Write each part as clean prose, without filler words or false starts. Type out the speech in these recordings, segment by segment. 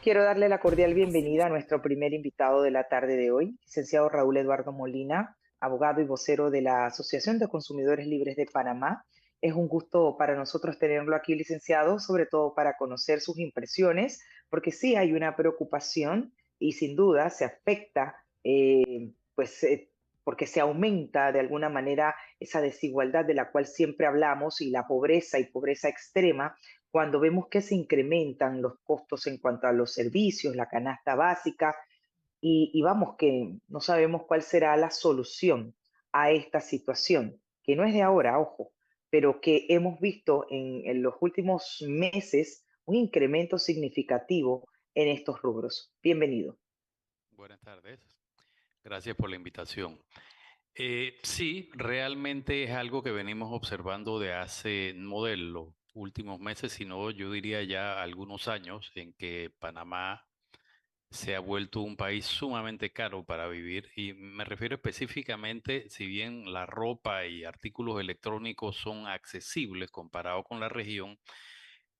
quiero darle la cordial bienvenida a nuestro primer invitado de la tarde de hoy, licenciado Raúl Eduardo Molina, abogado y vocero de la Asociación de Consumidores Libres de Panamá. Es un gusto para nosotros tenerlo aquí, licenciado, sobre todo para conocer sus impresiones, porque sí hay una preocupación y sin duda se afecta, porque se aumenta de alguna manera esa desigualdad de la cual siempre hablamos y la pobreza y pobreza extrema cuando vemos que se incrementan los costos en cuanto a los servicios, la canasta básica, y vamos que no sabemos cuál será la solución a esta situación, que no es de ahora, ojo, pero que hemos visto en los últimos meses un incremento significativo en estos rubros. Bienvenido. Buenas tardes, gracias por la invitación. Sí, realmente es algo que venimos observando de hace, no de los últimos meses, sino yo diría ya algunos años en que Panamá se ha vuelto un país sumamente caro para vivir y me refiero específicamente, si bien la ropa y artículos electrónicos son accesibles comparado con la región,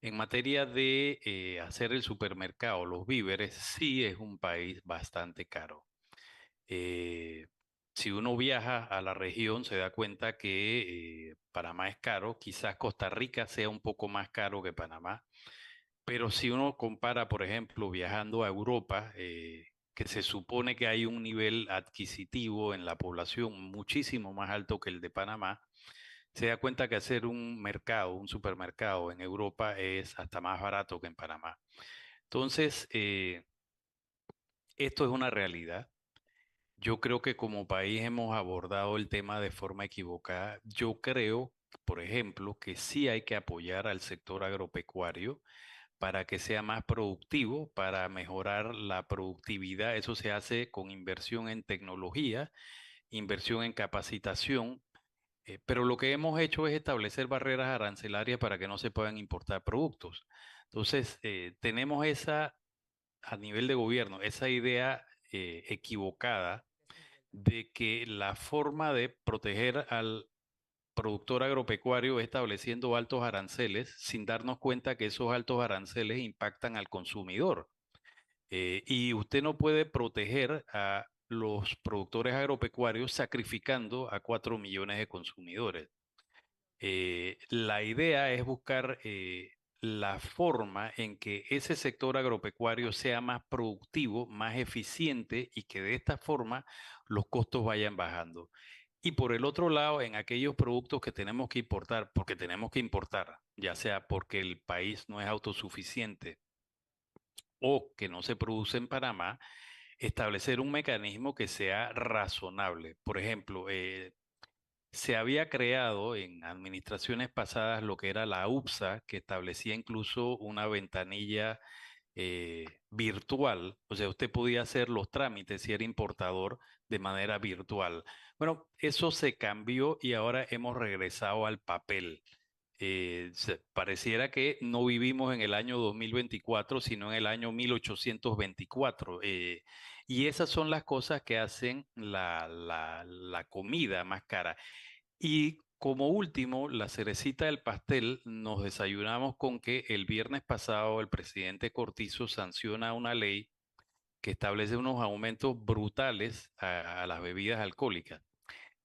en materia de hacer el supermercado, los víveres, sí es un país bastante caro. Eh, si uno viaja a la región, se da cuenta que Panamá es caro, quizás Costa Rica sea un poco más caro que Panamá, pero si uno compara, por ejemplo, viajando a Europa, que se supone que hay un nivel adquisitivo en la población muchísimo más alto que el de Panamá, se da cuenta que hacer un mercado, un supermercado en Europa es hasta más barato que en Panamá. Entonces, esto es una realidad. Yo creo que como país hemos abordado el tema de forma equivocada. Yo creo, por ejemplo, que sí hay que apoyar al sector agropecuario para que sea más productivo, para mejorar la productividad. Eso se hace con inversión en tecnología, inversión en capacitación, pero lo que hemos hecho es establecer barreras arancelarias para que no se puedan importar productos. Entonces, tenemos esa, a nivel de gobierno, esa idea equivocada de que la forma de proteger al productor agropecuario es estableciendo altos aranceles sin darnos cuenta que esos altos aranceles impactan al consumidor. Y usted no puede proteger a los productores agropecuarios sacrificando a 4 millones de consumidores. La idea es buscar la forma en que ese sector agropecuario sea más productivo, más eficiente y que de esta forma los costos vayan bajando. Y por el otro lado, en aquellos productos que tenemos que importar, porque tenemos que importar, ya sea porque el país no es autosuficiente o que no se produce en Panamá, establecer un mecanismo que sea razonable. Por ejemplo, se había creado en administraciones pasadas lo que era la UPSA, que establecía incluso una ventanilla virtual, o sea, usted podía hacer los trámites si era importador de manera virtual. Bueno, eso se cambió y ahora hemos regresado al papel. Pareciera que no vivimos en el año 2024, sino en el año 1824. Y esas son las cosas que hacen la comida más cara. Y como último, la cerecita del pastel, nos desayunamos con que el viernes pasado el presidente Cortizo sanciona una ley que establece unos aumentos brutales a las bebidas alcohólicas.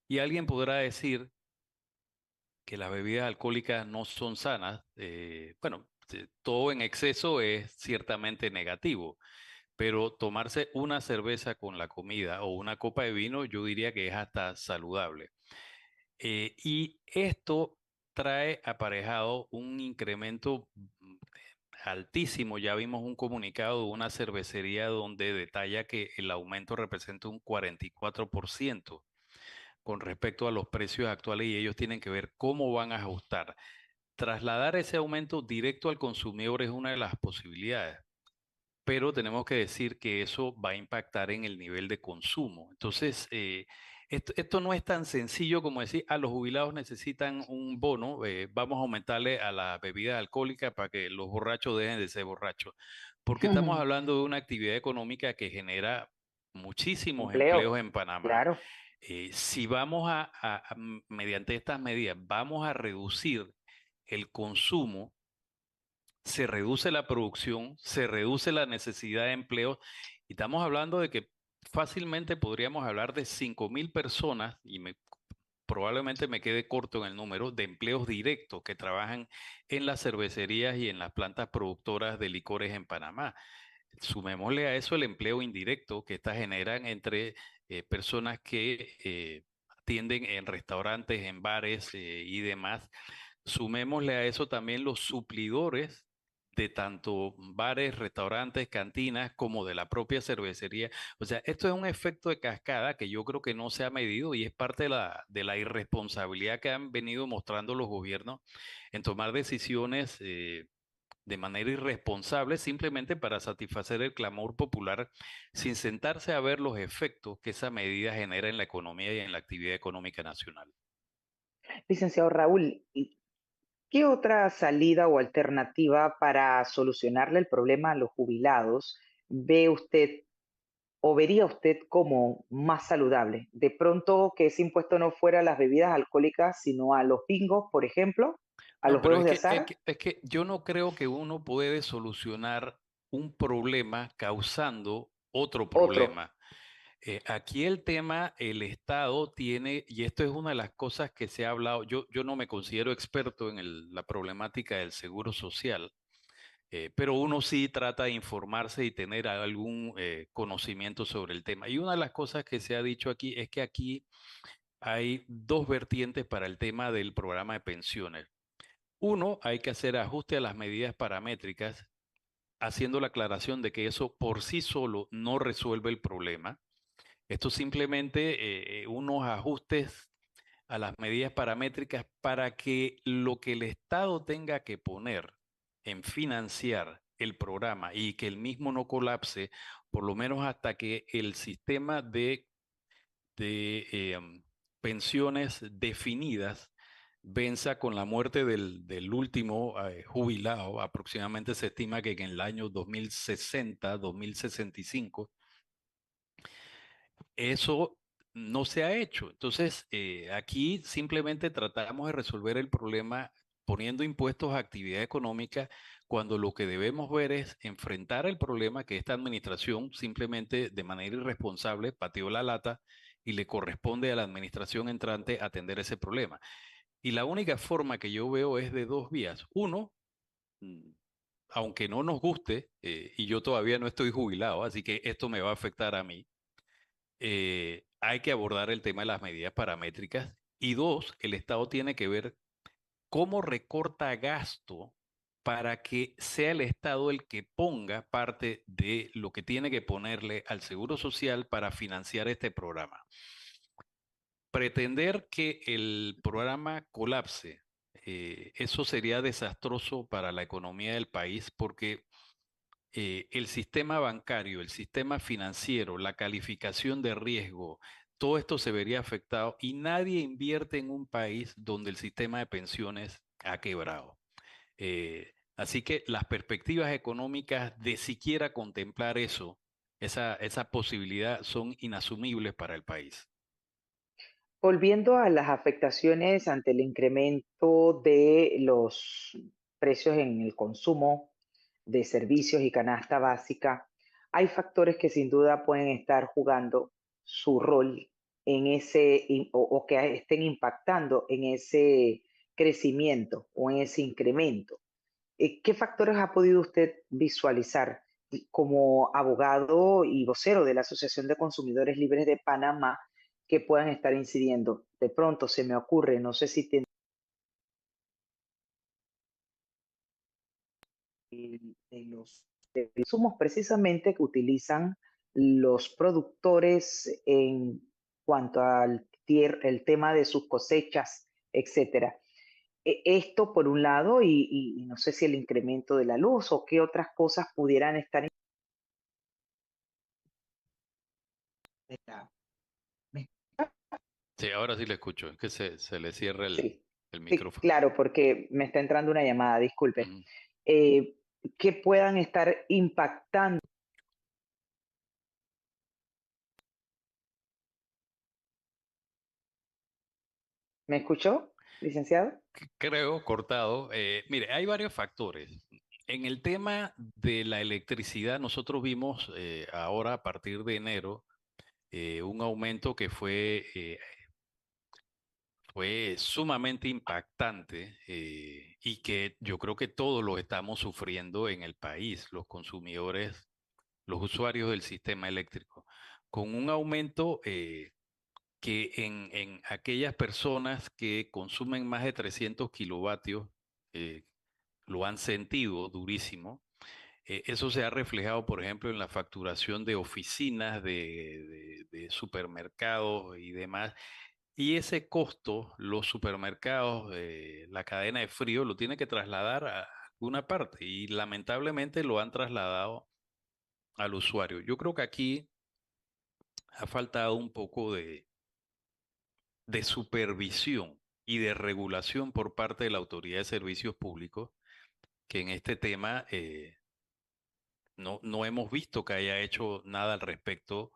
Y alguien podrá decir que las bebidas alcohólicas no son sanas. Bueno, todo en exceso es ciertamente negativo, pero tomarse una cerveza con la comida o una copa de vino, yo diría que es hasta saludable. Y esto trae aparejado un incremento altísimo. Ya vimos un comunicado de una cervecería donde detalla que el aumento representa un 44% con respecto a los precios actuales y ellos tienen que ver cómo van a ajustar. Trasladar ese aumento directo al consumidor es una de las posibilidades, pero tenemos que decir que eso va a impactar en el nivel de consumo. Entonces, esto no es tan sencillo como decir, a los jubilados necesitan un bono, vamos a aumentarle a la bebida alcohólica para que los borrachos dejen de ser borrachos, porque estamos hablando de una actividad económica que genera muchísimos Empleo, empleos en Panamá. claro. Si vamos mediante estas medidas, vamos a reducir el consumo se reduce la producción, se reduce la necesidad de empleo y estamos hablando de que fácilmente podríamos hablar de 5.000 personas y probablemente me quede corto en el número de empleos directos que trabajan en las cervecerías y en las plantas productoras de licores en Panamá. Sumémosle a eso el empleo indirecto que estas generan entre personas que atienden en restaurantes, en bares y demás. Sumémosle a eso también los suplidores de tanto bares, restaurantes, cantinas, como de la propia cervecería. O sea, esto es un efecto de cascada que yo creo que no se ha medido y es parte de la irresponsabilidad que han venido mostrando los gobiernos en tomar decisiones de manera irresponsable simplemente para satisfacer el clamor popular sin sentarse a ver los efectos que esa medida genera en la economía y en la actividad económica nacional. Licenciado Raúl, ¿y qué otra salida o alternativa para solucionarle el problema a los jubilados ve usted o vería usted como más saludable? De pronto que ese impuesto no fuera a las bebidas alcohólicas, sino a los bingos, por ejemplo, a No, los pero juegos de azar. es que yo no creo que uno puede solucionar un problema causando otro Otro, problema. Aquí el tema, el Estado tiene, y esto es una de las cosas que se ha hablado, yo no me considero experto en la problemática del seguro social, pero uno sí trata de informarse y tener algún conocimiento sobre el tema. Y una de las cosas que se ha dicho aquí es que aquí hay dos vertientes para el tema del programa de pensiones. Uno, hay que hacer ajuste a las medidas paramétricas, haciendo la aclaración de que eso por sí solo no resuelve el problema. Esto simplemente unos ajustes a las medidas paramétricas para que lo que el Estado tenga que poner en financiar el programa y que el mismo no colapse, por lo menos hasta que el sistema de pensiones definidas venza con la muerte del último jubilado. Aproximadamente se estima que en el año 2060, 2065, eso no se ha hecho. Entonces, aquí simplemente tratamos de resolver el problema poniendo impuestos a actividad económica cuando lo que debemos ver es enfrentar el problema que esta administración simplemente de manera irresponsable pateó la lata y le corresponde a la administración entrante atender ese problema. Y la única forma que yo veo es de dos vías. Uno, mm, aunque no nos guste, y yo todavía no estoy jubilado, así que esto me va a afectar a mí, hay que abordar el tema de las medidas paramétricas. Y dos, el Estado tiene que ver cómo recorta gasto para que sea el Estado el que ponga parte de lo que tiene que ponerle al Seguro Social para financiar este programa. Pretender que el programa colapse, eso sería desastroso para la economía del país porque el sistema bancario, el sistema financiero, la calificación de riesgo, todo esto se vería afectado y nadie invierte en un país donde el sistema de pensiones ha quebrado. Así que las perspectivas económicas de siquiera contemplar eso, esa posibilidad son inasumibles para el país. volviendo a las afectaciones ante el incremento de los precios en el consumo de servicios y canasta básica, hay factores que sin duda pueden estar jugando su rol en o que estén impactando en ese crecimiento o en ese incremento. ¿Qué factores ha podido usted visualizar como abogado y vocero de la Asociación de Consumidores Libres de Panamá que puedan estar incidiendo? De pronto se me ocurre, no sé si tiene de los de insumos precisamente que utilizan los productores en cuanto al el tema de sus cosechas, etcétera. Esto por un lado, y no sé si el incremento de la luz o qué otras cosas pudieran estar. ¿Me Sí, ahora sí le escucho, es que se le cierra Sí, el sí, micrófono. claro, porque me está entrando una llamada, disculpe. Ujú. Eh, que puedan estar impactando. ¿Me escuchó, licenciado? Creo, cortado. Mire, hay varios factores. En el tema de la electricidad, nosotros vimos ahora a partir de enero un aumento que fue sumamente impactante y que yo creo que todos lo estamos sufriendo en el país, los consumidores, los usuarios del sistema eléctrico, con un aumento que en aquellas personas que consumen más de 300 kilovatios eh, lo han sentido durísimo. Eso se ha reflejado, por ejemplo, en la facturación de oficinas, de supermercados y demás. Y ese costo, los supermercados, la cadena de frío, lo tiene que trasladar a alguna parte y lamentablemente lo han trasladado al usuario. Yo creo que aquí ha faltado un poco de supervisión y de regulación por parte de la Autoridad de Servicios Públicos, que en este tema no hemos visto que haya hecho nada al respecto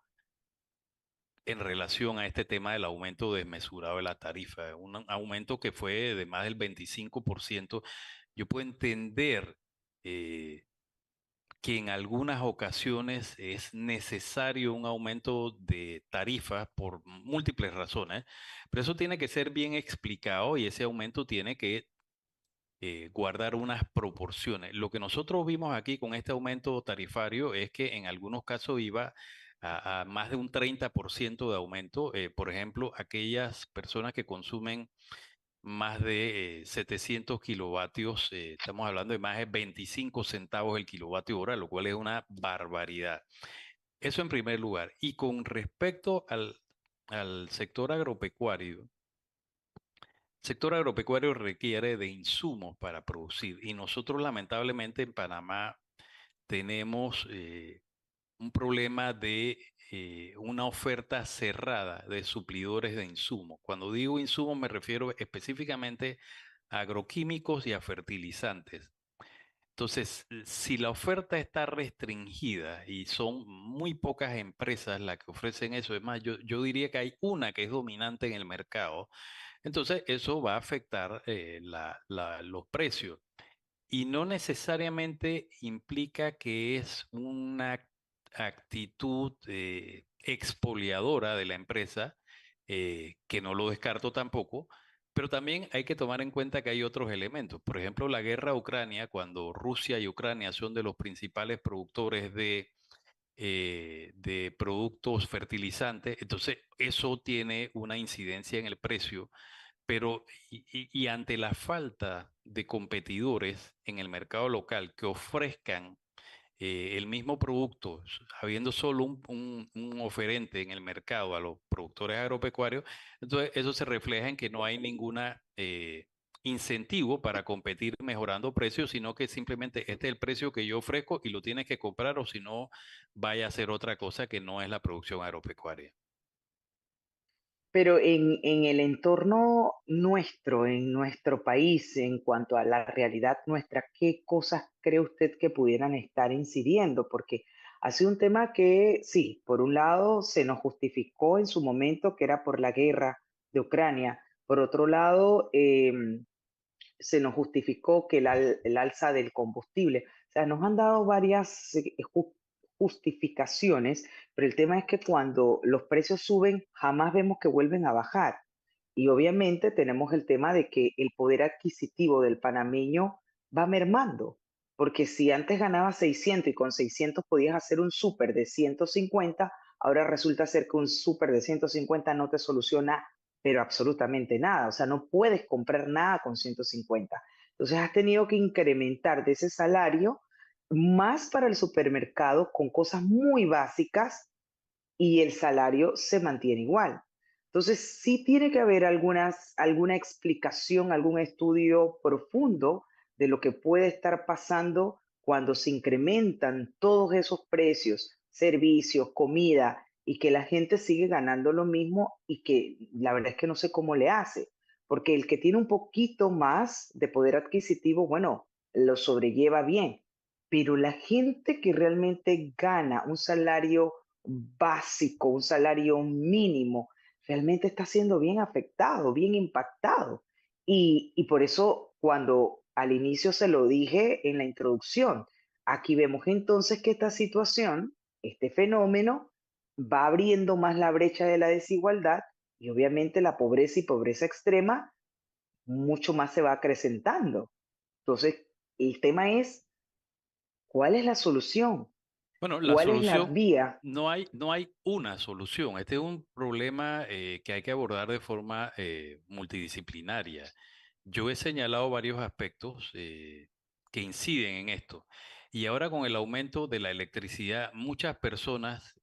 en relación a este tema del aumento desmesurado de la tarifa, un aumento que fue de más del 25%. Yo puedo entender eh, que en algunas ocasiones es necesario un aumento de tarifas por múltiples razones, pero eso tiene que ser bien explicado y ese aumento tiene que guardar unas proporciones. Lo que nosotros vimos aquí con este aumento tarifario es que en algunos casos iba a más de un 30% de aumento. Por ejemplo, aquellas personas que consumen más de 700 kilovatios, estamos hablando de más de 25 centavos el kilovatio hora, lo cual es una barbaridad. Eso en primer lugar. Y con respecto al sector agropecuario, sector agropecuario requiere de insumos para producir y nosotros lamentablemente en Panamá tenemos un problema de una oferta cerrada de suplidores de insumos. Cuando digo insumos me refiero específicamente a agroquímicos y a fertilizantes. Entonces, si la oferta está restringida y son muy pocas empresas las que ofrecen eso, es más, yo diría que hay una que es dominante en el mercado, entonces eso va a afectar los precios y no necesariamente implica que es una actitud expoliadora de la empresa, que no lo descarto tampoco, pero también hay que tomar en cuenta que hay otros elementos. Por ejemplo, la guerra a Ucrania, cuando Rusia y Ucrania son de los principales productores de productos fertilizantes, entonces eso tiene una incidencia en el precio, pero y ante la falta de competidores en el mercado local que ofrezcan el mismo producto, habiendo solo un oferente en el mercado a los productores agropecuarios, entonces eso se refleja en que no hay ninguna incentivo para competir mejorando precios, sino que simplemente este es el precio que yo ofrezco y lo tienes que comprar o si no, vaya a hacer otra cosa que no es la producción agropecuaria. Pero en el entorno nuestro, en nuestro país, en cuanto a la realidad nuestra, ¿qué cosas cree usted que pudieran estar incidiendo? Porque ha sido un tema que, sí, por un lado se nos justificó en su momento que era por la guerra de Ucrania, por otro lado, se nos justificó que el alza del combustible. O sea, nos han dado varias justificaciones, pero el tema es que cuando los precios suben, jamás vemos que vuelven a bajar. Y obviamente tenemos el tema de que el poder adquisitivo del panameño va mermando, porque si antes ganabas 600 y con 600 podías hacer un súper de 150, ahora resulta ser que un súper de 150 no te soluciona pero absolutamente nada. O sea, no puedes comprar nada con 150. Entonces has tenido que incrementar de ese salario más para el supermercado con cosas muy básicas y el salario se mantiene igual. Entonces, sí tiene que haber alguna explicación, algún estudio profundo de lo que puede estar pasando cuando se incrementan todos esos precios, servicios, comida, y que la gente sigue ganando lo mismo y que la verdad es que no sé cómo le hace, porque el que tiene un poquito más de poder adquisitivo, bueno, lo sobrelleva bien, pero la gente que realmente gana un salario básico, un salario mínimo, realmente está siendo bien afectado, bien impactado. Y por eso cuando al inicio se lo dije en la introducción. Aquí vemos entonces que esta situación, este fenómeno, va abriendo más la brecha de la desigualdad y obviamente la pobreza y pobreza extrema mucho más se va acrecentando. Entonces, el tema es, ¿cuál es la solución? Bueno, la ¿Cuál es la solución, vía? no hay una solución. Este es un problema que hay que abordar de forma multidisciplinaria. Yo he señalado varios aspectos que inciden en esto. Y ahora con el aumento de la electricidad, muchas personas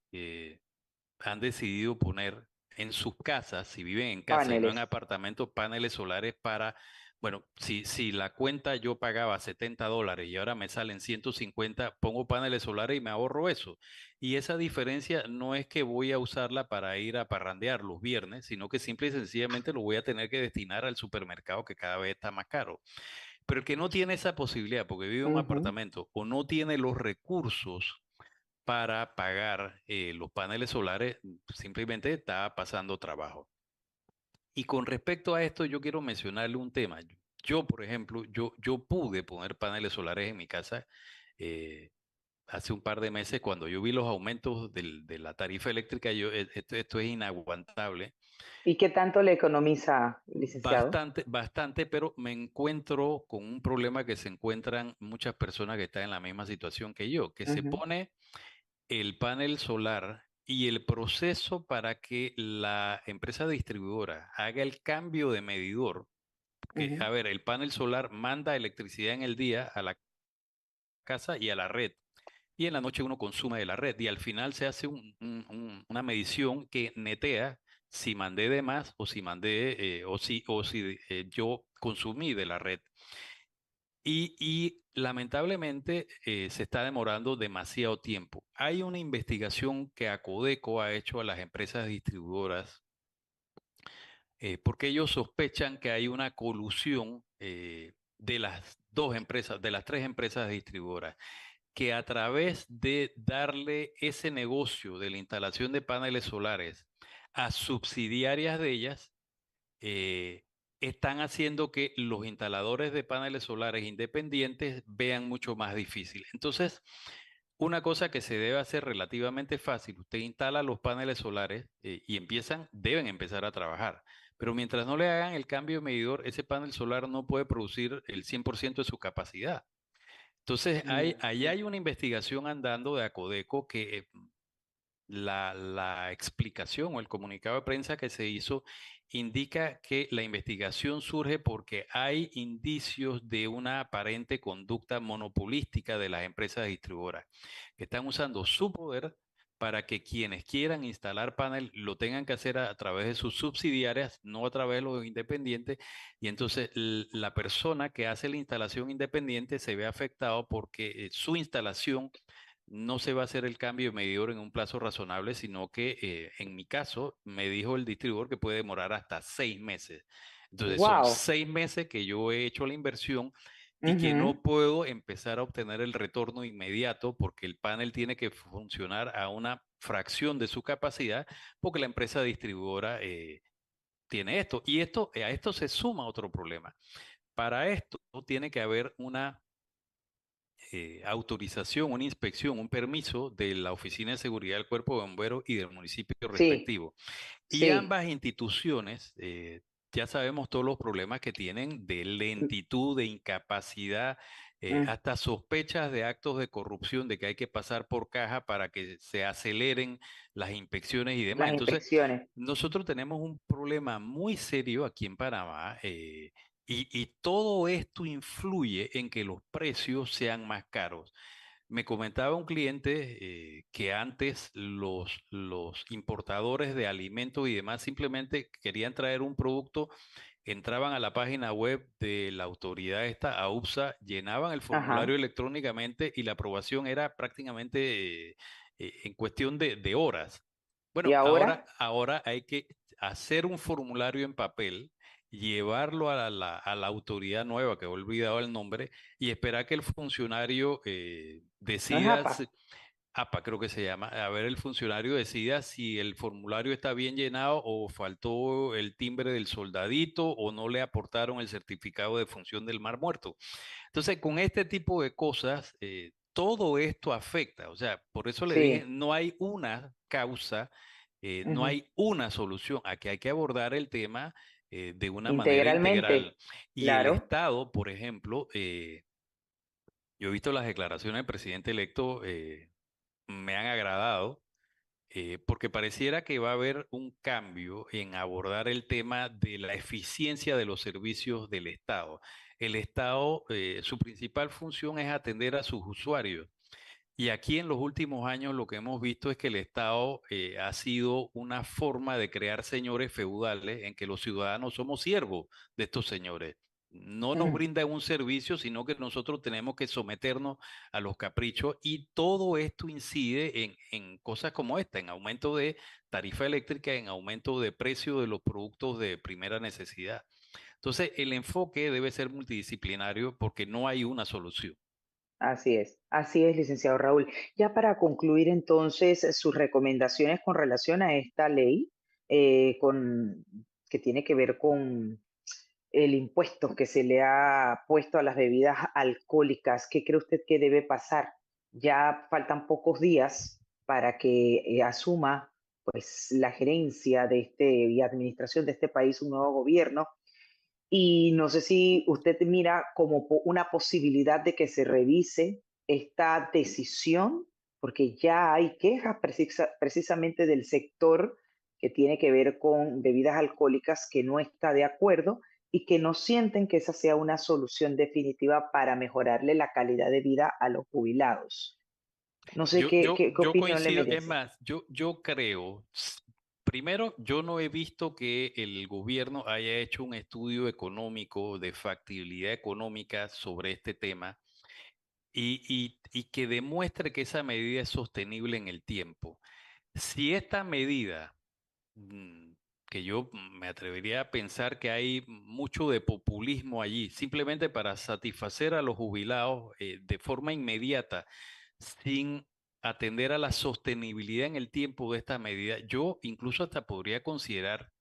han decidido poner en sus casas, si viven en casa y no en Paneles. apartamentos, paneles solares para, bueno, si la cuenta yo pagaba $70 y ahora me salen 150, pongo paneles solares y me ahorro eso. Y esa diferencia no es que voy a usarla para ir a parrandear los viernes, sino que simple y sencillamente lo voy a tener que destinar al supermercado que cada vez está más caro. Pero el que no tiene esa posibilidad porque vive en un Ujú, apartamento o no tiene los recursos para pagar los paneles solares, simplemente está pasando trabajo. Y con respecto a esto, yo quiero mencionarle un tema. Yo, por ejemplo, yo pude poner paneles solares en mi casa eh, hace un par de meses cuando yo vi los aumentos de la tarifa eléctrica. Esto es inaguantable. ¿y qué tanto le economiza, licenciado? Bastante, bastante, pero me encuentro con un problema que se encuentran muchas personas que están en la misma situación que yo, que se Ujú, pone el panel solar y el proceso para que la empresa distribuidora haga el cambio de medidor, porque, ujú, a ver, el panel solar manda electricidad en el día a la casa y a la red, y en la noche uno consume de la red, y al final se hace una medición que netea si mandé de más o si mandé, o si yo consumí de la red. Y lamentablemente se está demorando demasiado tiempo. Hay una investigación que Acodeco ha hecho a las empresas distribuidoras porque ellos sospechan que hay una colusión de las dos empresas, de las tres empresas distribuidoras, que a través de darle ese negocio de la instalación de paneles solares a subsidiarias de ellas, eh, están haciendo que los instaladores de paneles solares independientes vean mucho más difícil. Entonces, una cosa que se debe hacer relativamente fácil, usted instala los paneles solares y deben empezar a trabajar. Pero mientras no le hagan el cambio de medidor, ese panel solar no puede producir el 100% de su capacidad. Entonces, ahí ujú. hay una investigación andando de Acodeco que la explicación o el comunicado de prensa que se hizo indica que la investigación surge porque hay indicios de una aparente conducta monopolística de las empresas distribuidoras, que están usando su poder para que quienes quieran instalar panel lo tengan que hacer a través de sus subsidiarias, no a través de los independientes, y entonces la persona que hace la instalación independiente se ve afectado porque su instalación no se va a hacer el cambio de medidor en un plazo razonable, sino que en mi caso me dijo el distribuidor que puede demorar hasta 6 meses. Entonces son Wow. 6 meses que yo he hecho la inversión y que Ujú. no puedo empezar a obtener el retorno inmediato porque el panel tiene que funcionar a una fracción de su capacidad porque la empresa distribuidora tiene esto. Y a esto se suma otro problema. Para esto tiene que haber una autorización, una inspección, un permiso de la Oficina de Seguridad del Cuerpo de Bomberos y del municipio Sí, respectivo. Y sí. ambas instituciones, ya sabemos todos los problemas que tienen de lentitud, de incapacidad, Mm, hasta sospechas de actos de corrupción, de que hay que pasar por caja para que se aceleren las inspecciones y demás. las Entonces, inspecciones. nosotros tenemos un problema muy serio aquí en Panamá. Y todo esto influye en que los precios sean más caros. Me comentaba un cliente que antes los importadores de alimentos y demás simplemente querían traer un producto, entraban a la página web de la autoridad esta, AUPSA, llenaban el formulario Ajá. electrónicamente y la aprobación era prácticamente en cuestión de horas. ¿Y Bueno, ahora? ahora hay que hacer un formulario en papel, llevarlo a la autoridad nueva, que he olvidado el nombre, y esperar que el funcionario No es decida. APA. APA creo que se llama, a ver el funcionario decida si el formulario está bien llenado o faltó el timbre del soldadito o no le aportaron el certificado de función del Mar Muerto. Entonces, con este tipo de cosas, todo esto afecta. O sea, por eso le dije, Sí, no hay una causa, no ujú, hay una solución. Aquí hay que abordar el tema de una manera integral. integralmente, Y el claro, Estado, por ejemplo, yo he visto las declaraciones del presidente electo, me han agradado porque pareciera que va a haber un cambio en abordar el tema de la eficiencia de los servicios del Estado. El Estado, su principal función es atender a sus usuarios. Y aquí en los últimos años lo que hemos visto es que el Estado ha sido una forma de crear señores feudales en que los ciudadanos somos siervos de estos señores. No nos ujú, brindan un servicio, sino que nosotros tenemos que someternos a los caprichos y todo esto incide en cosas como esta, en aumento de tarifa eléctrica, en aumento de precio de los productos de primera necesidad. Entonces, el enfoque debe ser multidisciplinario porque no hay una solución. así es, licenciado Raúl. Ya para concluir entonces sus recomendaciones con relación a esta ley, con, que tiene que ver con el impuesto que se le ha puesto a las bebidas alcohólicas, ¿qué cree usted que debe pasar? Ya faltan pocos días para que asuma pues la gerencia de este y administración de este país un nuevo gobierno y no sé si usted mira como una posibilidad de que se revise esta decisión, porque ya hay quejas precisamente del sector que tiene que ver con bebidas alcohólicas que no está de acuerdo y que no sienten que esa sea una solución definitiva para mejorarle la calidad de vida a los jubilados. No sé qué Yo opinión le coincido, es merece. más, yo creo, primero, yo no he visto que el gobierno haya hecho un estudio económico de factibilidad económica sobre este tema y que demuestre que esa medida es sostenible en el tiempo. Si esta medida, mm, que yo me atrevería a pensar que hay mucho de populismo allí, simplemente para satisfacer a los jubilados de forma inmediata, sin atender a la sostenibilidad en el tiempo de esta medida, yo incluso hasta podría considerar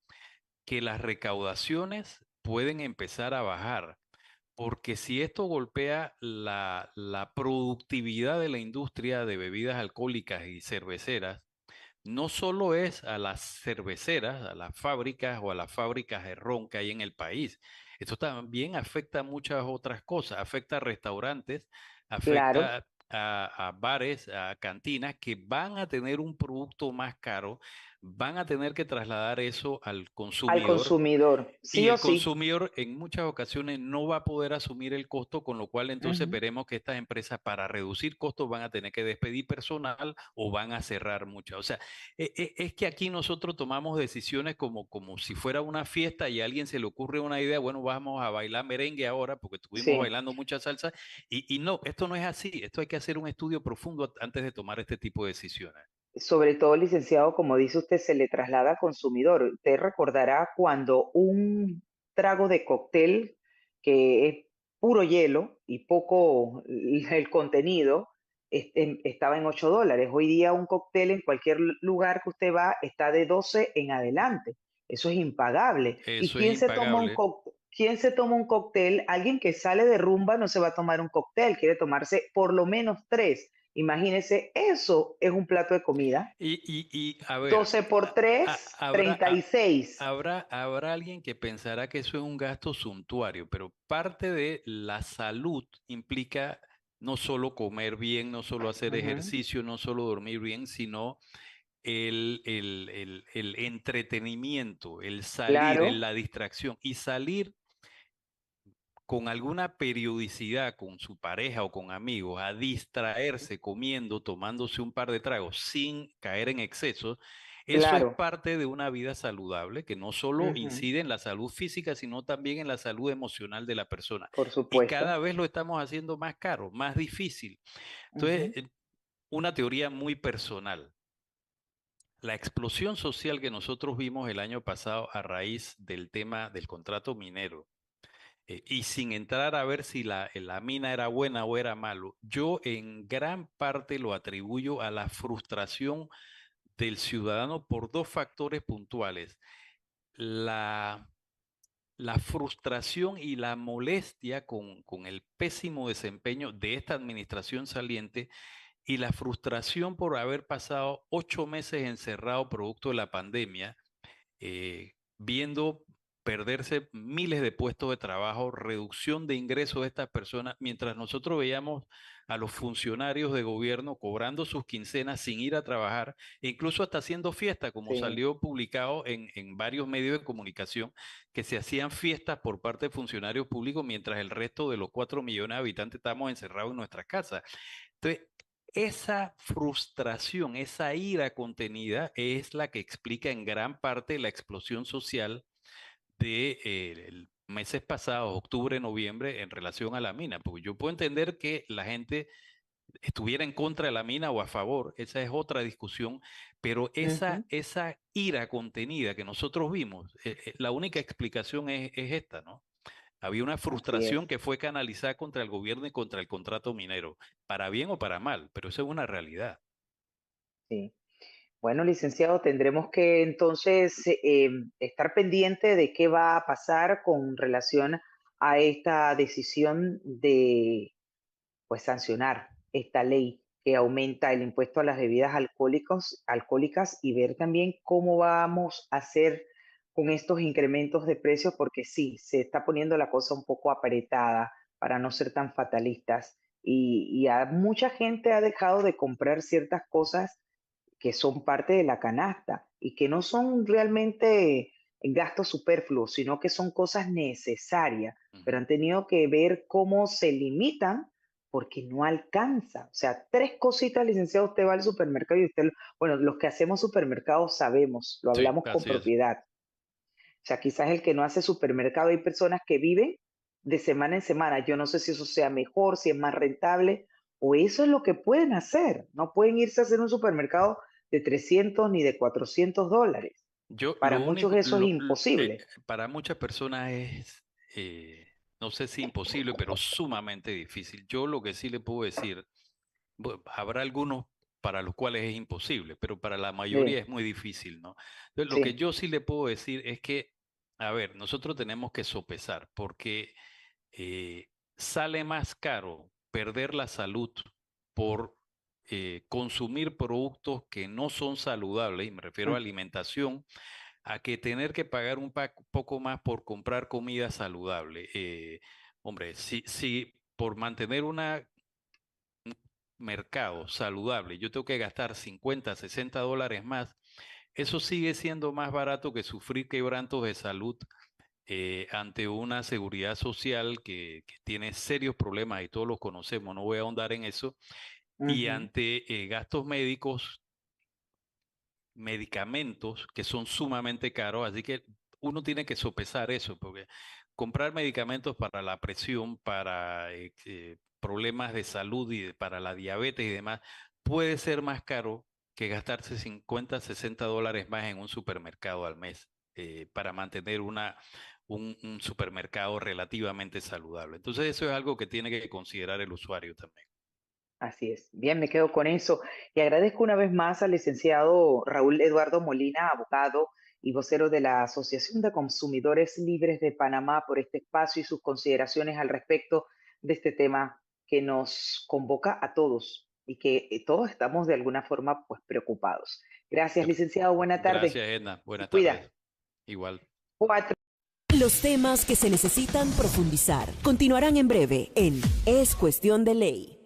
que las recaudaciones pueden empezar a bajar, porque si esto golpea la productividad de la industria de bebidas alcohólicas y cerveceras, no solo es a las cerveceras, a las fábricas o a las fábricas de ron que hay en el país. Esto también afecta a muchas otras cosas. Afecta a restaurantes, Claro, afecta a bares, a cantinas que van a tener un producto más caro, van a tener que trasladar eso al al consumidor consumidor, y sí o el sí. consumidor en muchas ocasiones no va a poder asumir el costo, con lo cual entonces Ujú. veremos que estas empresas para reducir costos van a tener que despedir personal o van a cerrar muchas. O sea, es que aquí nosotros tomamos decisiones como si fuera una fiesta y a alguien se le ocurre una idea, bueno, vamos a bailar merengue ahora porque estuvimos Sí. bailando mucha salsa y no, esto no es así, esto hay que hacer un estudio profundo antes de tomar este tipo de decisiones. Sobre todo, licenciado, como dice usted, se le traslada al consumidor. Usted recordará cuando un trago de cóctel que es puro hielo y poco el contenido estaba en $8. Hoy día un cóctel en cualquier lugar que usted va está de 12 en adelante. Eso es impagable. ¿Y Eso es quién se toma un impagable. cóctel? ¿Quién se toma un cóctel? Alguien que sale de rumba no se va a tomar un cóctel, quiere tomarse por lo menos tres. Imagínese, eso es un plato de comida. Y a ver, 12 por tres, habrá, 36. habrá alguien que pensará que eso es un gasto suntuario, pero parte de la salud implica no solo comer bien, no solo hacer Ujú. ejercicio, no solo dormir bien, sino el entretenimiento, el salir, Claro, la distracción. Y salir con alguna periodicidad con su pareja o con amigos a distraerse comiendo, tomándose un par de tragos sin caer en excesos, eso es claro. parte de una vida saludable que no solo Ujú. incide en la salud física, sino también en la salud emocional de la persona. Por Y supuesto. cada vez lo estamos haciendo más caro, más difícil. Entonces, Ujú. una teoría muy personal. La explosión social que nosotros vimos el año pasado a raíz del tema del contrato minero y sin entrar a ver si la mina era buena o era malo, yo en gran parte lo atribuyo a la frustración del ciudadano por dos factores puntuales. La, la frustración y la molestia con el pésimo desempeño de esta administración saliente y la frustración por haber pasado 8 meses encerrado producto de la pandemia, viendo perderse miles de puestos de trabajo, reducción de ingresos de estas personas, mientras nosotros veíamos a los funcionarios de gobierno cobrando sus quincenas sin ir a trabajar, e incluso hasta haciendo fiestas, como Sí, salió publicado en varios medios de comunicación, que se hacían fiestas por parte de funcionarios públicos, mientras el resto de los 4 millones de habitantes estábamos encerrados en nuestras casas. Entonces, esa frustración, esa ira contenida es la que explica en gran parte la explosión social de meses pasados, octubre, noviembre, en relación a la mina. Porque yo puedo entender que la gente estuviera en contra de la mina o a favor, esa es otra discusión, pero esa, ujú, esa ira contenida que nosotros vimos, la única explicación es esta, ¿no? Había una así frustración es, que fue canalizada contra el gobierno y contra el contrato minero, para bien o para mal, pero eso es una realidad. sí. Bueno, licenciado, tendremos que entonces estar pendiente de qué va a pasar con relación a esta decisión de pues sancionar esta ley que aumenta el impuesto a las bebidas alcohólicas y ver también cómo vamos a hacer con estos incrementos de precios, porque sí, se está poniendo la cosa un poco apretada para no ser tan fatalistas y mucha gente ha dejado de comprar ciertas cosas que son parte de la canasta y que no son realmente gastos superfluos, sino que son cosas necesarias, pero Ujú. han tenido que ver cómo se limitan porque no alcanza. O sea, tres cositas, licenciado, usted va al supermercado y usted, bueno, los que hacemos supermercados sabemos, lo Sí, hablamos con así es. propiedad. O sea, quizás el que no hace supermercado, hay personas que viven de semana en semana. Yo no sé si eso sea mejor, si es más rentable, o eso es lo que pueden hacer. No pueden irse a hacer un supermercado de 300 ni de $400. Yo Para lo muchos único, eso es imposible. para muchas personas es, no sé si imposible, pero sumamente difícil. Yo lo que sí le puedo decir, habrá algunos para los cuales es imposible, pero para la mayoría Sí, es muy difícil, ¿no? Entonces, lo que sí. yo sí le puedo decir es que, a ver, nosotros tenemos que sopesar, porque sale más caro perder la salud por consumir productos que no son saludables, y me refiero a Mm, alimentación, a que tener que pagar un poco más por comprar comida saludable. Hombre, si por mantener un mercado saludable yo tengo que gastar 50, $60 más, eso sigue siendo más barato que sufrir quebrantos de salud ante una seguridad social que tiene serios problemas y todos los conocemos, no voy a ahondar en eso, y ujú, ante gastos médicos, medicamentos que son sumamente caros, así que uno tiene que sopesar eso, porque comprar medicamentos para la presión, para problemas de salud y para la diabetes y demás, puede ser más caro que gastarse 50, $60 más en un supermercado al mes para mantener un supermercado relativamente saludable. Entonces eso es algo que tiene que considerar el usuario también. así es. Bien, me quedo con eso. Y agradezco una vez más al licenciado Raúl Eduardo Molina, abogado y vocero de la Asociación de Consumidores Libres de Panamá, por este espacio y sus consideraciones al respecto de este tema que nos convoca a todos y que todos estamos de alguna forma pues preocupados. Gracias, licenciado. Buena tarde. Gracias, Edna. Se Buenas cuida. tardes. Igual. Cuatro. Los temas que se necesitan profundizar continuarán en breve en Es Cuestión de Ley.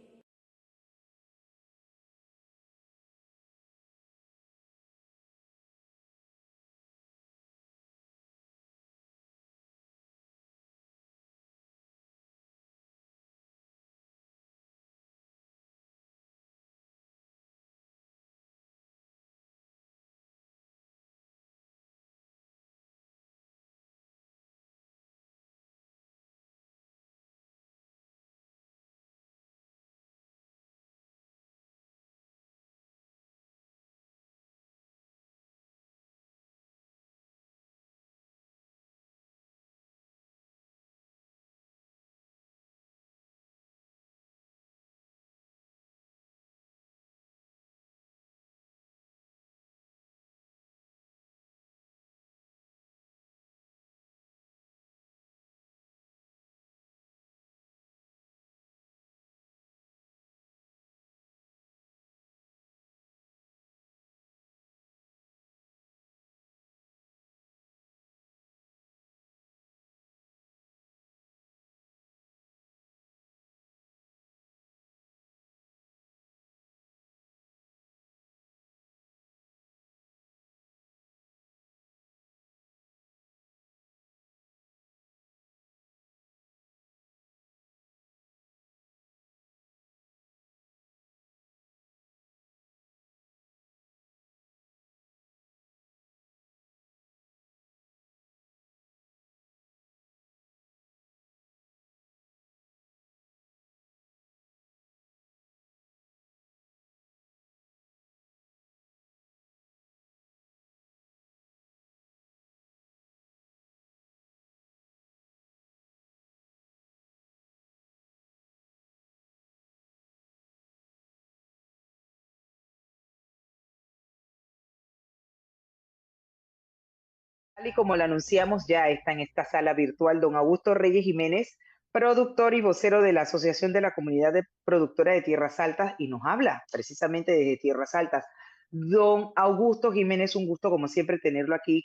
Tal y como lo anunciamos, ya está en esta sala virtual don Augusto Reyes Jiménez, productor y vocero de la Asociación de la Comunidad de Productora de Tierras Altas, y nos habla precisamente desde Tierras Altas. Don Augusto Jiménez, un gusto como siempre tenerlo aquí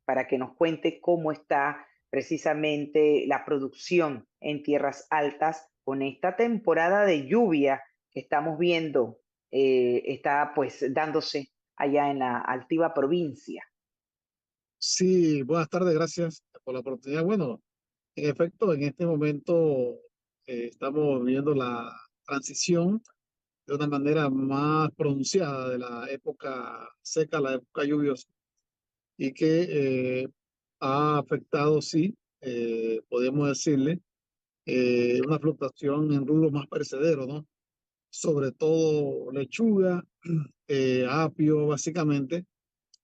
para que nos cuente cómo está precisamente la producción en Tierras Altas con esta temporada de lluvia que estamos viendo, está pues dándose allá en la altiva provincia. Sí, buenas tardes, gracias por la oportunidad. Bueno, en efecto, en este momento estamos viendo la transición de una manera más pronunciada de la época seca a la época lluviosa y que ha afectado, sí, podemos decirle, una fluctuación en rubros más perecederos, ¿no? Sobre todo lechuga, apio, básicamente.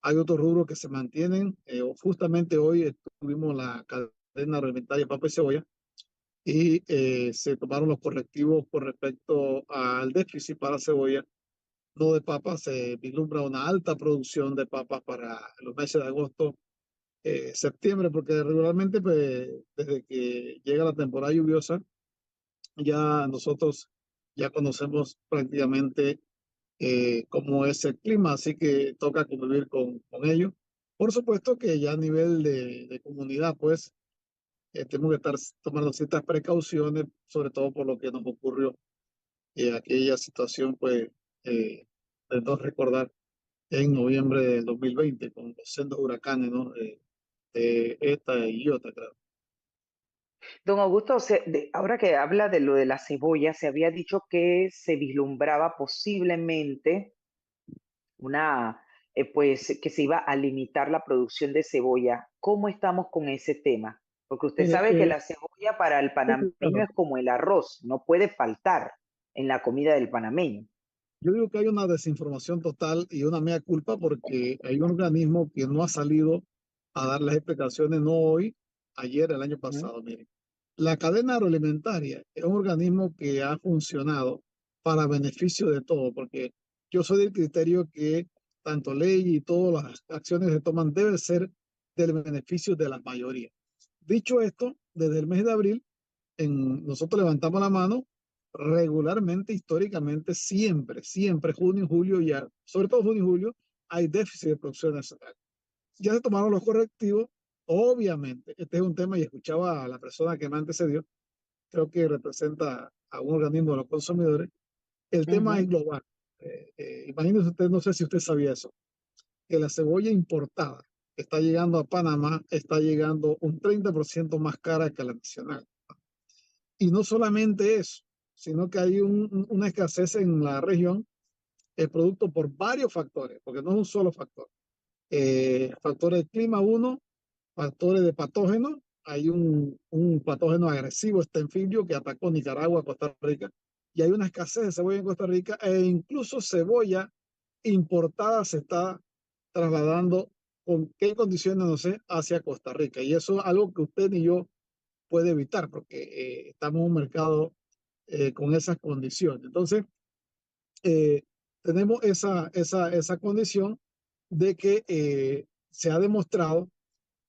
Hay otros rubros que se mantienen. Justamente hoy estuvimos la cadena alimentaria papa y cebolla y se tomaron los correctivos con respecto al déficit para cebolla, no de papas. Se vislumbra una alta producción de papas para los meses de agosto, septiembre, porque regularmente pues, desde que llega la temporada lluviosa ya nosotros ya conocemos prácticamente cómo es el clima, así que toca convivir con ello. Por supuesto que ya a nivel de comunidad, pues tenemos que estar tomando ciertas precauciones, sobre todo por lo que nos ocurrió aquella situación, pues, de no recordar en noviembre del 2020 con los sendos huracanes, ¿no? De ETA y IOTA, claro. Don Augusto, ahora que habla de lo de la cebolla, se había dicho que se vislumbraba posiblemente una, pues, que se iba a limitar la producción de cebolla. ¿Cómo estamos con ese tema? Porque usted Mire, sabe que la cebolla para el sí, panameño claro. es como el arroz, no puede faltar en la comida del panameño. Yo digo que hay una desinformación total y una mea culpa porque hay un organismo que no ha salido a dar las explicaciones, no hoy, ayer, el año Ujú, pasado. Miren, la cadena agroalimentaria es un organismo que ha funcionado para beneficio de todo, porque yo soy del criterio que tanto ley y todas las acciones que se toman deben ser del beneficio de la mayoría. Dicho esto, desde el mes de abril, nosotros levantamos la mano regularmente, históricamente, siempre, junio y julio, ya, sobre todo junio y julio, hay déficit de producción nacional. Ya se tomaron los correctivos, obviamente, este es un tema, y escuchaba a la persona que me antecedió, creo que representa a un organismo de los consumidores, el tema es ujú. global. Imagínese usted, no sé si usted sabía eso, que la cebolla importada que está llegando a Panamá está llegando un 30% más cara que la nacional. Y no solamente eso, sino que hay una escasez en la región, el producto por varios factores, porque no es un solo factor. Factores de clima, uno, factores de patógenos. Hay un patógeno agresivo, este anfibio, que atacó Nicaragua, Costa Rica, y hay una escasez de cebolla en Costa Rica, e incluso cebolla importada se está trasladando, con qué condiciones, no sé, hacia Costa Rica. Y eso es algo que usted ni yo puede evitar, porque estamos en un mercado con esas condiciones. Entonces, eh, tenemos esa condición de que se ha demostrado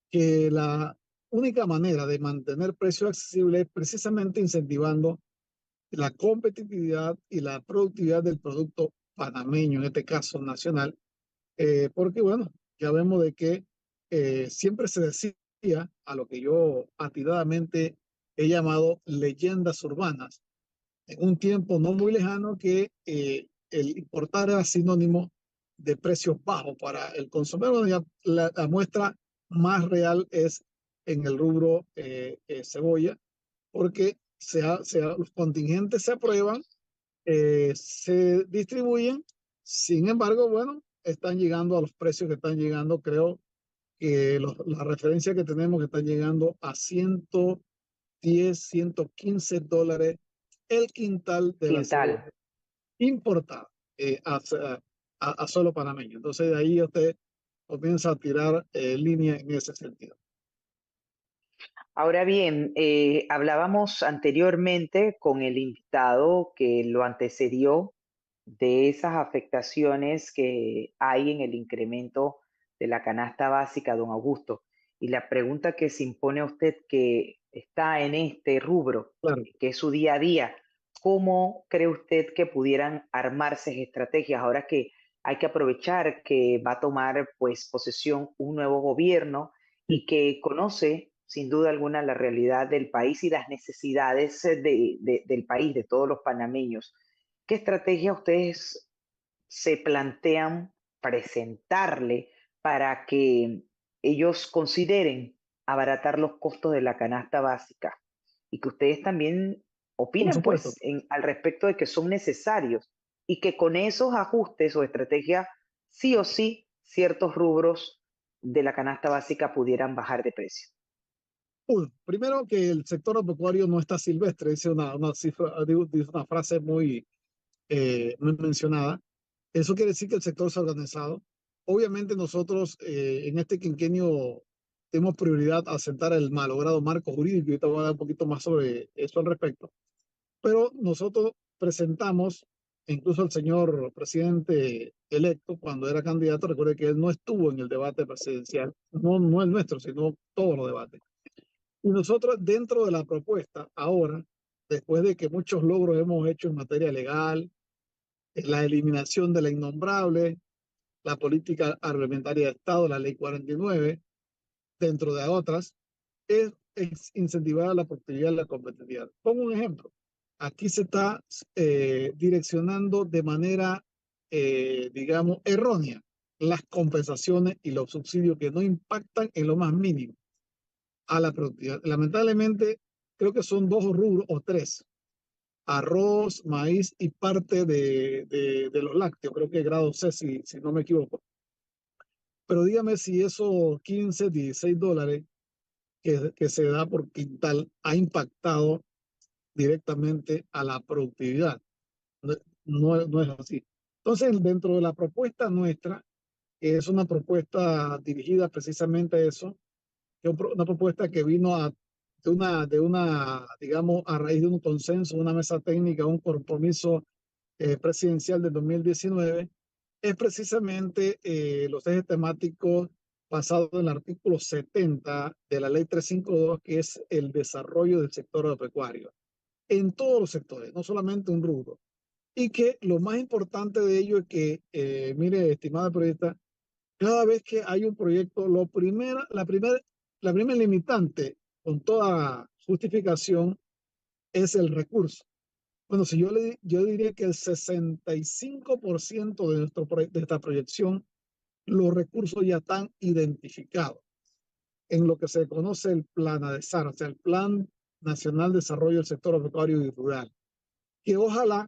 que la única manera de mantener precios accesibles es precisamente incentivando la competitividad y la productividad del producto panameño, en este caso nacional, porque bueno, ya vemos de que siempre se decía a lo que yo atiradamente he llamado leyendas urbanas, en un tiempo no muy lejano, que el importar era sinónimo de precios bajos para el consumidor. Ya la muestra más real es en el rubro cebolla, porque los contingentes se aprueban, se distribuyen, sin embargo, bueno, están llegando a los precios que están llegando. Creo que la referencia que tenemos, que están llegando a 110, $115 el quintal de la cebolla Quintal. importada, a suelo panameño. Entonces, de ahí usted comienza a tirar línea en ese sentido. Ahora bien, hablábamos anteriormente con el invitado que lo antecedió de esas afectaciones que hay en el incremento de la canasta básica, don Augusto. Y la pregunta que se impone a usted que está en este rubro, Claro, que es su día a día, ¿cómo cree usted que pudieran armarse estrategias ahora que hay que aprovechar que va a tomar pues posesión un nuevo gobierno sí, y que conoce sin duda alguna la realidad del país y las necesidades del país, de todos los panameños? ¿Qué estrategia ustedes se plantean presentarle para que ellos consideren abaratar los costos de la canasta básica y que ustedes también por opinen supuesto. pues al respecto de que son necesarios y que con esos ajustes o estrategias sí o sí ciertos rubros de la canasta básica pudieran bajar de precio? Uno, primero que el sector agropecuario no está silvestre, dice una cifra, dice una frase muy mencionada. Eso quiere decir que el sector se ha organizado. Obviamente nosotros en este quinquenio tenemos prioridad a sentar el malogrado marco jurídico y ahorita voy a dar un poquito más sobre eso al respecto. Pero nosotros presentamos, incluso el señor presidente electo, cuando era candidato, recuerde que él no estuvo en el debate presidencial, no el nuestro, sino todos los debates. Y nosotros dentro de la propuesta, ahora, después de que muchos logros hemos hecho en materia legal, la eliminación de la innombrable, la política agroalimentaria de Estado, la ley 49, dentro de otras, es incentivar la productividad y la competitividad. Pongo un ejemplo. Aquí se está direccionando de manera, digamos, errónea las compensaciones y los subsidios que no impactan en lo más mínimo a la productividad. Lamentablemente, creo que son dos rubros o tres: arroz, maíz y parte de los lácteos, creo que grado C, si no me equivoco. Pero dígame si esos 15, $16 que se da por quintal ha impactado directamente a la productividad. No, no es así. Entonces, dentro de la propuesta nuestra, que es una propuesta dirigida precisamente a eso, que es una propuesta que vino digamos, a raíz de un consenso, una mesa técnica, un compromiso presidencial del 2019, es precisamente los ejes temáticos basados en el artículo 70 de la ley 352, que es el desarrollo del sector agropecuario en todos los sectores, no solamente un rubro. Y que lo más importante de ello es que, mire, estimada periodista, cada vez que hay un proyecto, la primera limitante con toda justificación es el recurso. Bueno, si yo diría que el 65% de esta proyección, los recursos ya están identificados en lo que se conoce el Plan ADESAR, o sea, el Plan Nacional de Desarrollo del Sector Agropecuario y Rural, que ojalá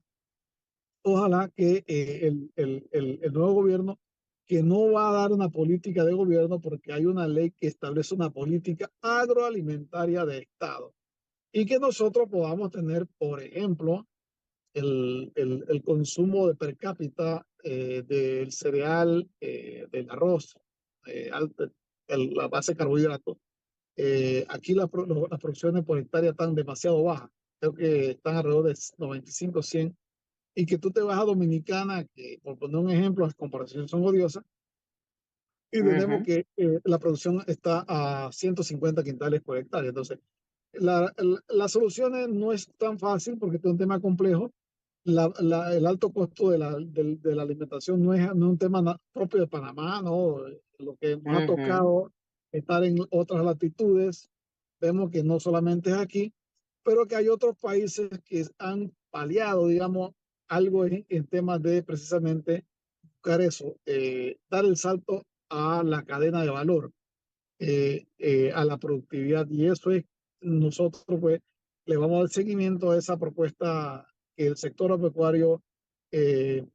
que el nuevo gobierno, que no va a dar una política de gobierno porque hay una ley que establece una política agroalimentaria de Estado, y que nosotros podamos tener, por ejemplo, el consumo de per cápita del cereal, del arroz, la base de carbohidratos. Aquí las producciones por hectárea están demasiado bajas. Creo que están alrededor de 95, 100. Y que tú te vas a Dominicana, que por poner un ejemplo, las comparaciones son odiosas, y tenemos Ujú. que la producción está a 150 quintales por hectárea. Entonces, las soluciones no es tan fácil porque es un tema complejo. El alto costo de la alimentación no es un tema propio de Panamá, ¿no? Lo que nos ha Ujú. tocado estar en otras latitudes, vemos que no solamente es aquí, pero que hay otros países que han paliado, digamos, algo en temas de precisamente buscar eso, dar el salto a la cadena de valor, a la productividad. Y eso es, nosotros pues le vamos a dar seguimiento a esa propuesta que el sector agropecuario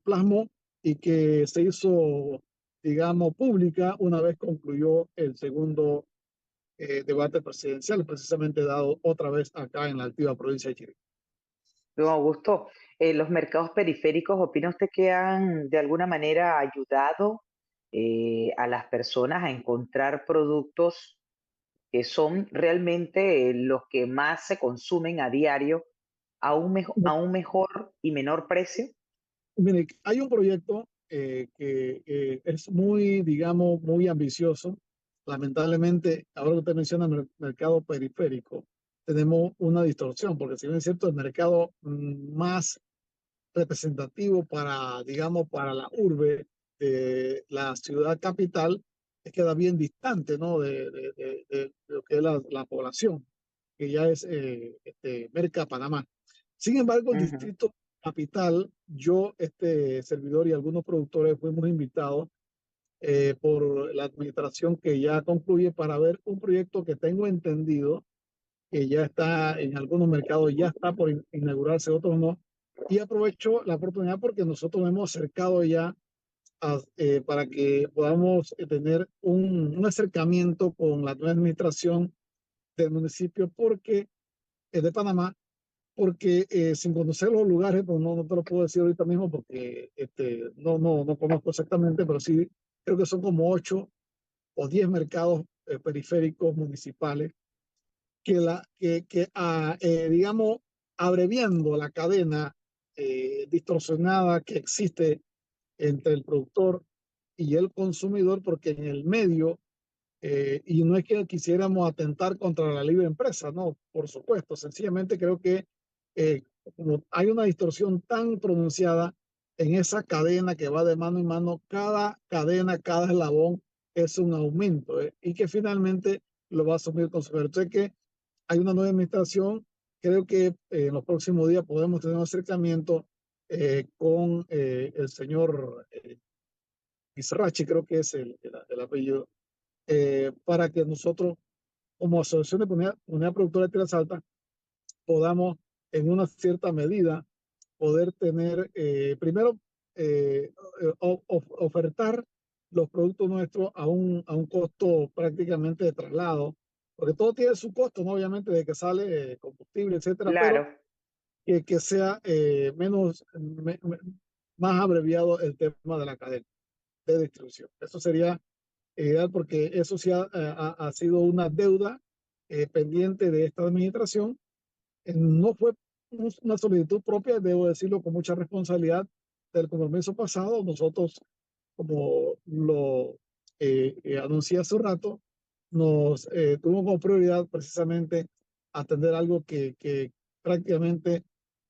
plasmó y que se hizo, digamos, pública una vez concluyó el segundo debate presidencial, precisamente dado otra vez acá en la altiva provincia de Chiriquí. Don Augusto, los mercados periféricos, ¿opina usted que han de alguna manera ayudado a las personas a encontrar productos que son realmente los que más se consumen a diario a un mejor y menor precio? Mire, hay un proyecto que es muy, digamos, muy ambicioso, lamentablemente, ahora que usted menciona mercado periférico, tenemos una distorsión, porque si bien es cierto, el mercado más representativo para, digamos, para la urbe de la ciudad capital, queda bien distante, ¿no? De lo que es la población, que ya es Merca, Panamá. Sin embargo, el Ujú, distrito capital, yo, este servidor y algunos productores fuimos invitados por la administración que ya concluye para ver un proyecto que tengo entendido que ya está en algunos mercados, ya está por inaugurarse, otros no. Y aprovecho la oportunidad porque nosotros nos hemos acercado ya para que podamos tener un acercamiento con la nueva administración del municipio porque, de Panamá, porque sin conocer los lugares, pues no te lo puedo decir ahorita mismo porque no conozco exactamente, pero sí creo que son como 8 o 10 mercados periféricos municipales digamos, abreviando la cadena distorsionada que existe entre el productor y el consumidor, porque en el medio, y no es que quisiéramos atentar contra la libre empresa, no, por supuesto, sencillamente creo que eh, como hay una distorsión tan pronunciada en esa cadena que va de mano en mano, cada cadena, cada eslabón es un aumento, y que finalmente lo va a asumir el consumidor. Entonces, que hay una nueva administración. Creo que en los próximos días podemos tener un acercamiento con el señor Mizrachi, creo que es el apellido, para que nosotros, como Asociación de Unidad Productora de Tierras Altas, podamos en una cierta medida poder tener, primero, ofertar los productos nuestros a un costo prácticamente de traslado, porque todo tiene su costo, ¿no? Obviamente, de que sale combustible, etcétera, pero claro. que sea más abreviado el tema de la cadena de distribución. Eso sería ideal porque eso sí ha sido una deuda pendiente de esta administración. No fue una solicitud propia, debo decirlo con mucha responsabilidad del compromiso pasado. Nosotros, como lo anuncié hace un rato, nos tuvimos como prioridad precisamente atender algo que prácticamente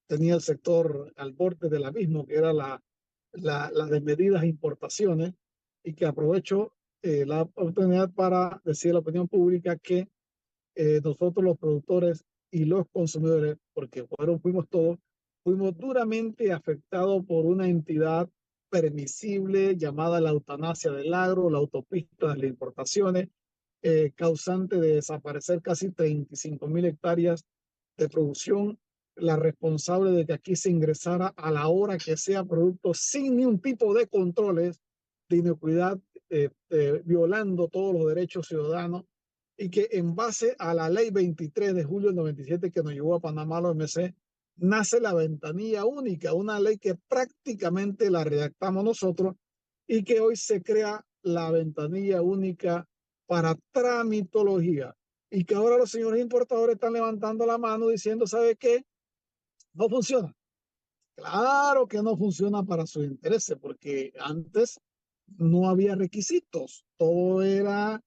tenía el sector al borde del abismo, que era las desmedidas importaciones, y que aprovecho la oportunidad para decir a la opinión pública que nosotros los productores y los consumidores, porque fuimos todos, fuimos duramente afectados por una entidad permisible llamada la eutanasia del agro, la autopista de las importaciones, causante de desaparecer casi 35.000 hectáreas de producción, la responsable de que aquí se ingresara a la hora que sea producto sin ningún tipo de controles de inocuidad, violando todos los derechos ciudadanos, y que en base a la ley 23 de julio del 97 que nos llevó a Panamá a la OMC, nace la ventanilla única, una ley que prácticamente la redactamos nosotros y que hoy se crea la ventanilla única para tramitología, y que ahora los señores importadores están levantando la mano diciendo, ¿sabe qué? No funciona. Claro que no funciona para sus intereses, porque antes no había requisitos, todo era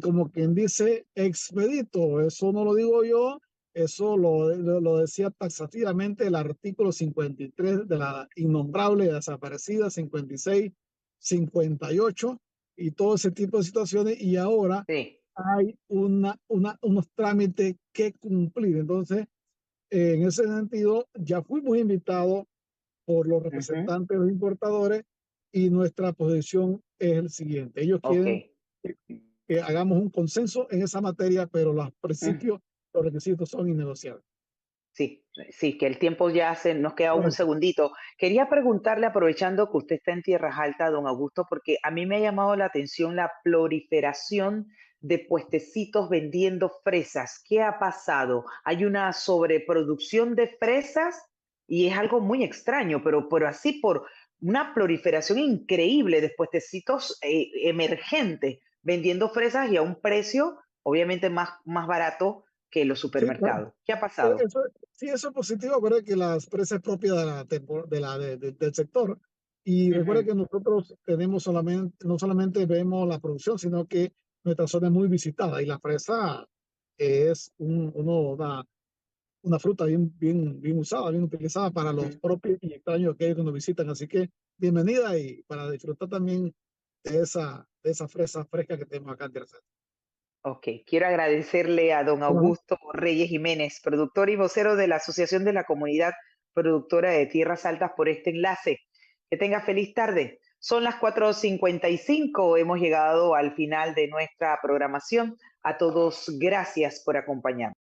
como quien dice expedito. Eso no lo digo yo, eso lo decía taxativamente el artículo 53 de la innombrable desaparecida, 56, 58 y todo ese tipo de situaciones, y ahora Sí. hay unos trámites que cumplir. Entonces, en ese sentido, ya fuimos invitados por los Ujú, representantes de los importadores, y nuestra posición es el siguiente. Ellos ok. quieren que hagamos un consenso en esa materia, pero los Mm, principios, los requisitos son innegociables. sí, sí, que el tiempo ya se nos queda un Correcto. segundito. Quería preguntarle, aprovechando que usted está en Tierras Altas, don Augusto, porque a mí me ha llamado la atención la proliferación de puestecitos vendiendo fresas. ¿Qué ha pasado? Hay una sobreproducción de fresas y es algo muy extraño, pero así por una proliferación increíble de puestecitos emergentes vendiendo fresas y a un precio obviamente más barato que los Sí, claro. supermercados. ¿Qué ha pasado? Eso, sí, eso es positivo. Recuerda que la empresa es propia del sector. Y recuerda Ujú, que nosotros tenemos solamente, no solamente vemos la producción, sino que nuestra zona es muy visitada y la fresa es una fruta bien usada, bien utilizada para los propios y extraños que nos visitan. Así que bienvenida y para disfrutar también de esa fresa fresca que tenemos acá en Tercera. Ok, quiero agradecerle a don Bueno, Augusto Reyes Jiménez, productor y vocero de la Asociación de la Comunidad Productora de Tierras Altas, por este enlace. Que tenga feliz tarde. Son las 4:55, hemos llegado al final de nuestra programación. A todos, gracias por acompañarnos.